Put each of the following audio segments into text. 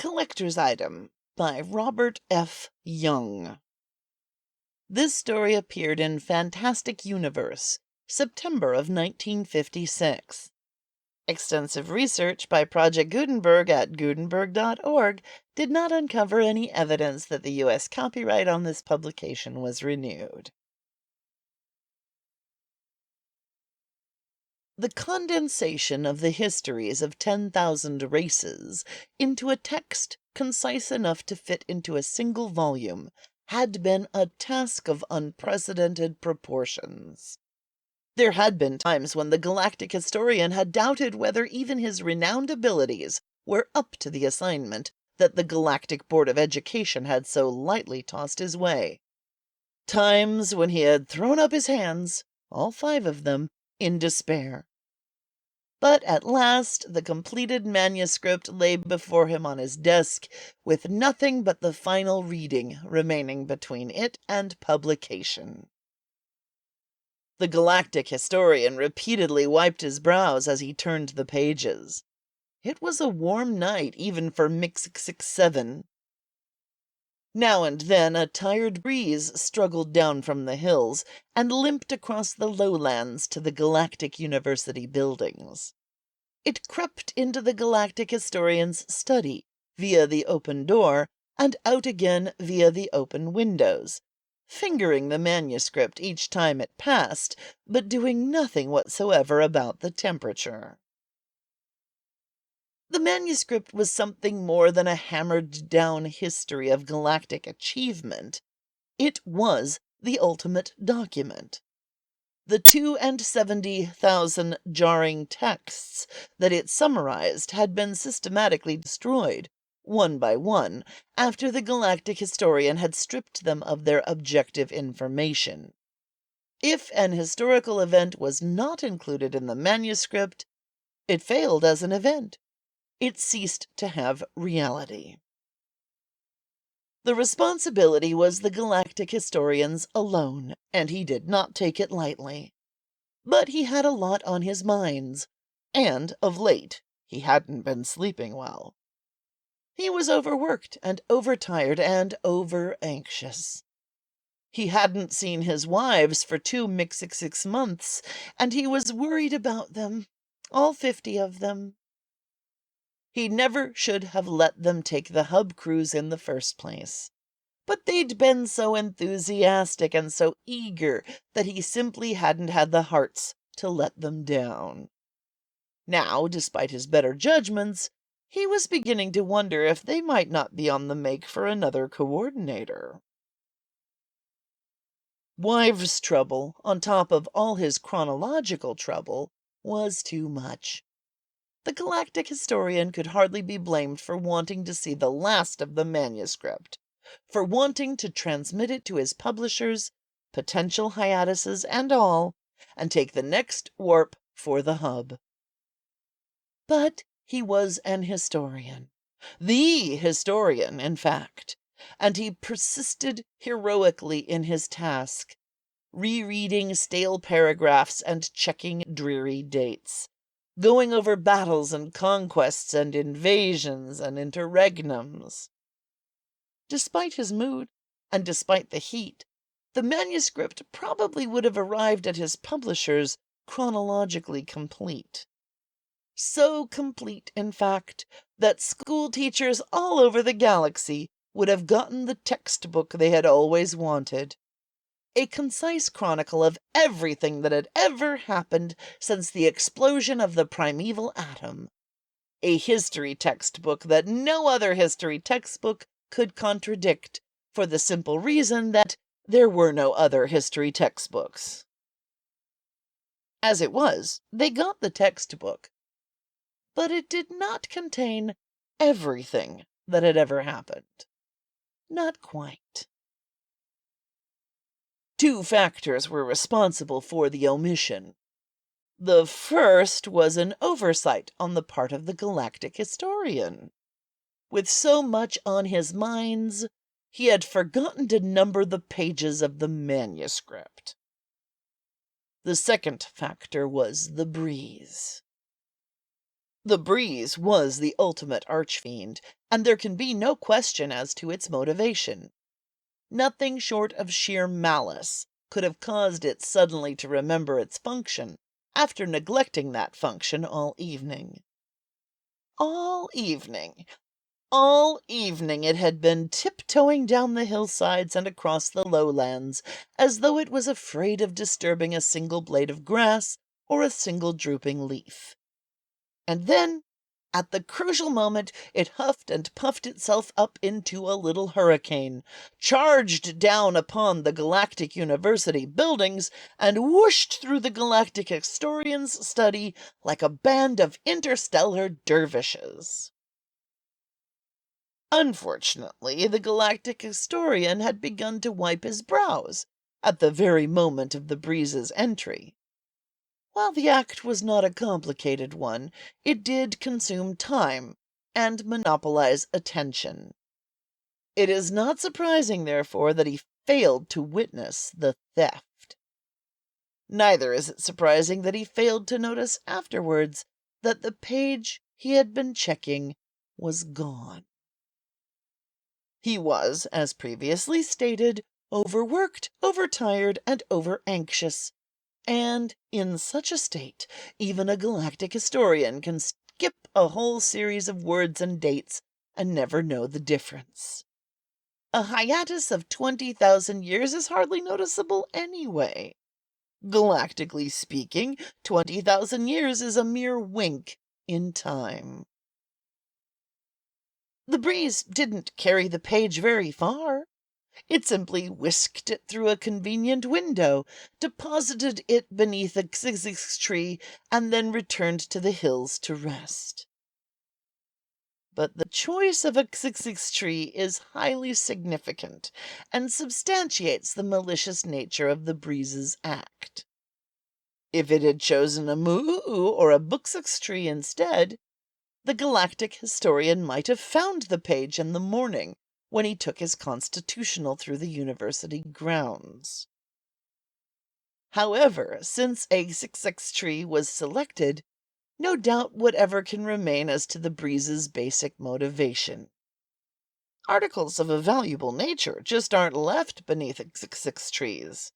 Collector's Item by Robert F. Young. This story appeared in Fantastic Universe, September of 1956. Extensive research by Project Gutenberg at Gutenberg.org did not uncover any evidence that the U.S. copyright on this publication was renewed. The condensation of the histories of 10,000 races into a text concise enough to fit into a single volume had been a task of unprecedented proportions. There had been times when the Galactic historian had doubted whether even his renowned abilities were up to the assignment that the Galactic Board of Education had so lightly tossed his way. Times when he had thrown up his hands, all 5 of them, in despair. But at last the completed manuscript lay before him on his desk, with nothing but the final reading remaining between it and publication. The Galactic historian repeatedly wiped his brows as he turned the pages. It was a warm night even for Mix-6-7. Now and then a tired breeze struggled down from the hills and limped across the lowlands to the Galactic University buildings. It crept into the Galactic historian's study via the open door and out again via the open windows, fingering the manuscript each time it passed, but doing nothing whatsoever about the temperature. The manuscript was something more than a hammered-down history of galactic achievement. It was the ultimate document. The 72,000 jarring texts that it summarized had been systematically destroyed, one by one, after the Galactic historian had stripped them of their objective information. If an historical event was not included in the manuscript, it failed as an event. It ceased to have reality. The responsibility was the Galactic historian's alone, and he did not take it lightly. But he had a lot on his minds, and, of late, he hadn't been sleeping well. He was overworked and overtired and over-anxious. He hadn't seen his wives for 2 Mix-6 months, and he was worried about them, all 50 of them. He never should have let them take the hub cruise in the first place. But they'd been so enthusiastic and so eager that he simply hadn't had the hearts to let them down. Now, despite his better judgments, he was beginning to wonder if they might not be on the make for another coordinator. Wives' trouble, on top of all his chronological trouble, was too much. The Galactic historian could hardly be blamed for wanting to see the last of the manuscript, for wanting to transmit it to his publishers, potential hiatuses and all, and take the next warp for the hub. But he was an historian, the historian, in fact, and he persisted heroically in his task, rereading stale paragraphs and checking dreary dates, going over battles and conquests and invasions and interregnums. Despite his mood, and despite the heat, the manuscript probably would have arrived at his publishers chronologically complete. So complete, in fact, that school teachers all over the galaxy would have gotten the textbook they had always wanted. A concise chronicle of everything that had ever happened since the explosion of the primeval atom. A history textbook that no other history textbook could contradict, for the simple reason that there were no other history textbooks. As it was, they got the textbook, but it did not contain everything that had ever happened. Not quite. 2 factors were responsible for the omission. The first was an oversight on the part of the Galactic historian. With so much on his minds, he had forgotten to number the pages of the manuscript. The second factor was the breeze. The breeze was the ultimate archfiend, and there can be no question as to its motivation. Nothing short of sheer malice could have caused it suddenly to remember its function, after neglecting that function all evening. All evening, all evening it had been tiptoeing down the hillsides and across the lowlands, as though it was afraid of disturbing a single blade of grass or a single drooping leaf. And then, at the crucial moment, it huffed and puffed itself up into a little hurricane, charged down upon the Galactic University buildings, and whooshed through the Galactic historian's study like a band of interstellar dervishes. Unfortunately, the Galactic historian had begun to wipe his brows at the very moment of the breeze's entry. While the act was not a complicated one, it did consume time and monopolize attention. It is not surprising, therefore, that he failed to witness the theft. Neither is it surprising that he failed to notice afterwards that the page he had been checking was gone. He was, as previously stated, overworked, overtired, and over-anxious. And in such a state, even a galactic historian can skip a whole series of words and dates and never know the difference. A hiatus of 20,000 years is hardly noticeable anyway. Galactically speaking, 20,000 years is a mere wink in time. The breeze didn't carry the page very far. It simply whisked it through a convenient window, deposited it beneath a xixxix tree, and then returned to the hills to rest. But the choice of a xixxix tree is highly significant, and substantiates the malicious nature of the breeze's act. If it had chosen a moo or a buxix tree instead, the Galactic historian might have found the page in the morning, when he took his constitutional through the university grounds. However, since a xixxix tree was selected, no doubt whatever can remain as to the breeze's basic motivation. Articles of a valuable nature just aren't left beneath xixxix trees.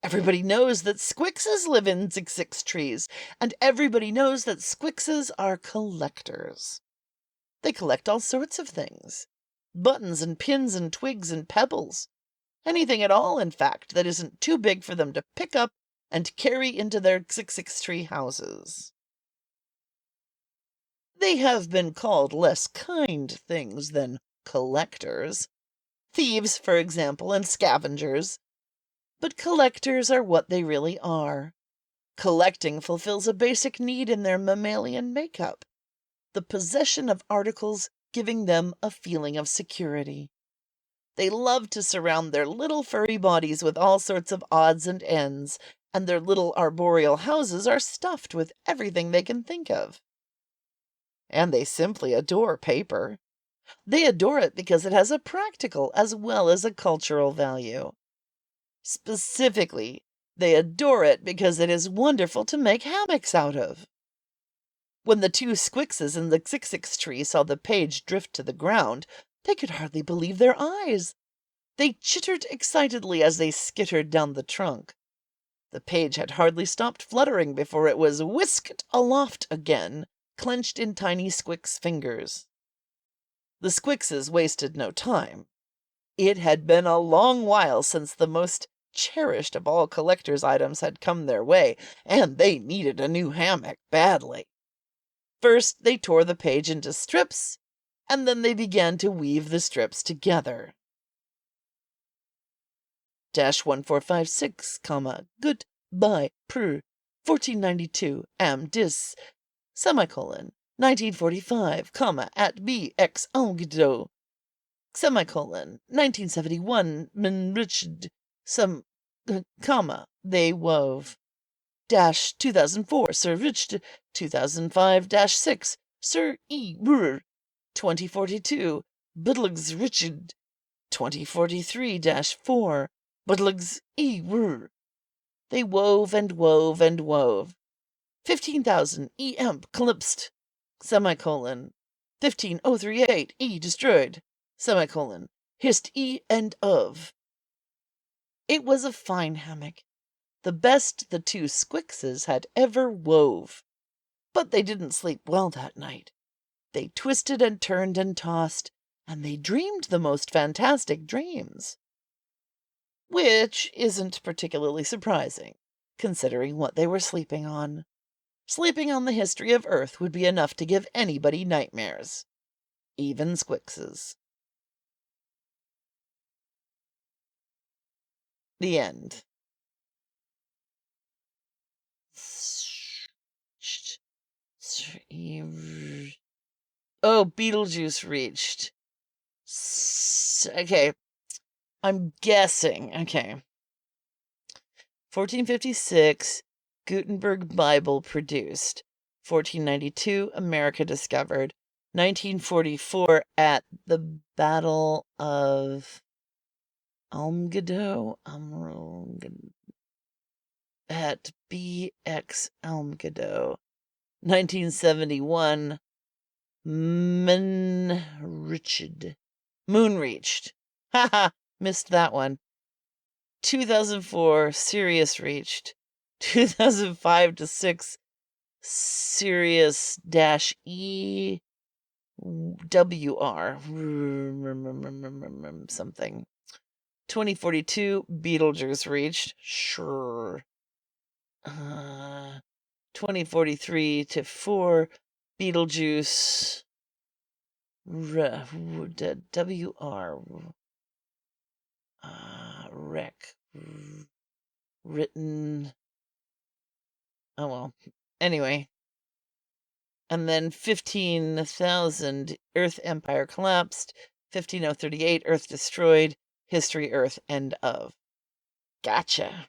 Everybody knows that squixes live in xixxix trees, and everybody knows that squixes are collectors. They collect all sorts of things. Buttons and pins and twigs and pebbles. Anything at all, in fact, that isn't too big for them to pick up and carry into their xixxix tree houses. They have been called less kind things than collectors. Thieves, for example, and scavengers. But collectors are what they really are. Collecting fulfills a basic need in their mammalian makeup, the possession of articles giving them a feeling of security. They love to surround their little furry bodies with all sorts of odds and ends, and their little arboreal houses are stuffed with everything they can think of. And they simply adore paper. They adore it because it has a practical as well as a cultural value. Specifically, they adore it because it is wonderful to make hammocks out of. When the two squixes in the xixxix tree saw the page drift to the ground, they could hardly believe their eyes. They chittered excitedly as they skittered down the trunk. The page had hardly stopped fluttering before it was whisked aloft again, clenched in tiny squix fingers. The squixes wasted no time. It had been a long while since the most cherished of all collectors' items had come their way, and they needed a new hammock badly. First they tore the page into strips, and then they began to weave the strips together. -1456, goodbye, per 1492, am dis, semicolon, 1945, at bx Angdo, semicolon, 1971, Richard, they wove. 2004, Sir Richard, 2005-6, Sir E. Brr, 2042, Budlugs Richard, 2043-4, Budlugs E. Brr. They wove and wove and wove. 15,000 E. Emp. Calypst, semicolon, 15038, E destroyed, semicolon, hist E end of. It was a fine hammock, the best the two Squickses had ever wove. But they didn't sleep well that night. They twisted and turned and tossed, and they dreamed the most fantastic dreams. Which isn't particularly surprising, considering what they were sleeping on. Sleeping on the history of Earth would be enough to give anybody nightmares. Even Squickses. The end. Oh, Beetlejuice reached. Okay. I'm guessing. Okay. 1456, Gutenberg Bible produced. 1492, America discovered. 1944, at the Battle of Almgado, at BX Almgado. 1971, Moon reached. Haha, missed that one. 2004, Sirius reached. 2005 to 6, Sirius -E WR something. 2042, Beetlejuice reached. Sure. 2043 to 4, Beetlejuice WR rec written. Oh well. Anyway. And then 15,000, Earth Empire collapsed. 15038, Earth destroyed. History Earth, end of. Gotcha.